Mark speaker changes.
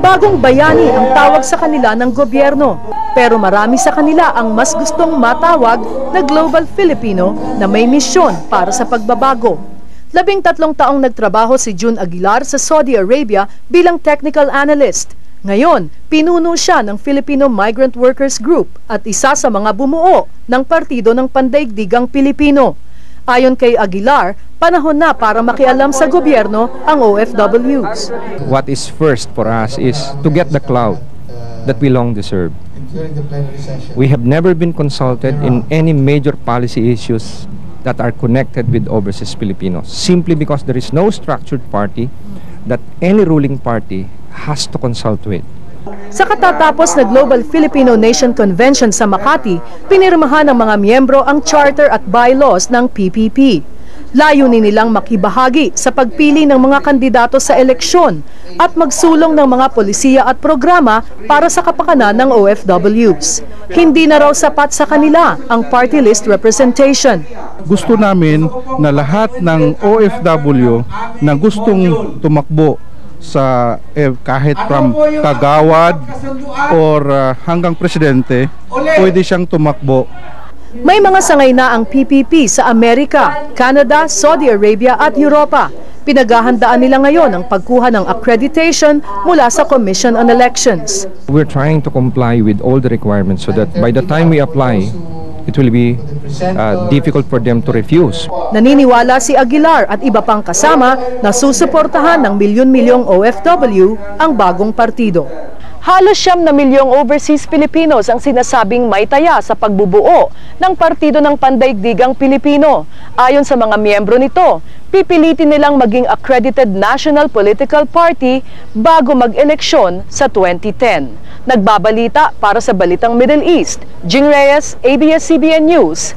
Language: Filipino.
Speaker 1: Bagong bayani ang tawag sa kanila ng gobyerno, pero marami sa kanila ang mas gustong matawag na Global Filipino na may misyon para sa pagbabago. 13 taong nagtrabaho si June Aguilar sa Saudi Arabia bilang technical analyst. Ngayon, pinuno siya ng Filipino Migrant Workers Group at isa sa mga bumuo ng Partido ng Pandaigdigang Pilipino. Ayon kay Aguilar, panahon na para makialam sa gobyerno ang OFWs.
Speaker 2: What is first for us is to get the clout that we long deserve. We have never been consulted in any major policy issues that are connected with overseas Filipinos, simply because there is no structured party that any ruling party has to consult with.
Speaker 1: Sa katatapos na Global Filipino Nation Convention sa Makati, pinirmahan ng mga miyembro ang charter at bylaws ng PPP. Layunin nilang makibahagi sa pagpili ng mga kandidato sa eleksyon at magsulong ng mga polisiya at programa para sa kapakanan ng OFWs. Hindi na raw sapat sa kanila ang party list representation.
Speaker 3: Gusto namin na lahat ng OFW na gustong tumakbo sa kahit from kagawad or hanggang presidente, pwede siyang tumakbo.
Speaker 1: May mga sangay na ang PPP sa Amerika, Canada, Saudi Arabia at Europa. Pinaghahandaan nila ngayon ang pagkuha ng accreditation mula sa Commission on Elections.
Speaker 2: We're trying to comply with all the requirements so that by the time we apply, it will be difficult for them to refuse.
Speaker 1: Naniniwala si Aguilar at iba pang kasama na susuportahan ng milyon-milyong OFW ang bagong partido. Halos 9 milyong overseas Filipinos ang sinasabing may taya sa pagbubuo ng Partido ng Pandaigdigang Pilipino. Ayon sa mga miyembro nito, pipilitin nilang maging accredited national political party bago mag-eleksyon sa 2010. Nagbabalita para sa Balitang Middle East, Jing Reyes, ABS-CBN News.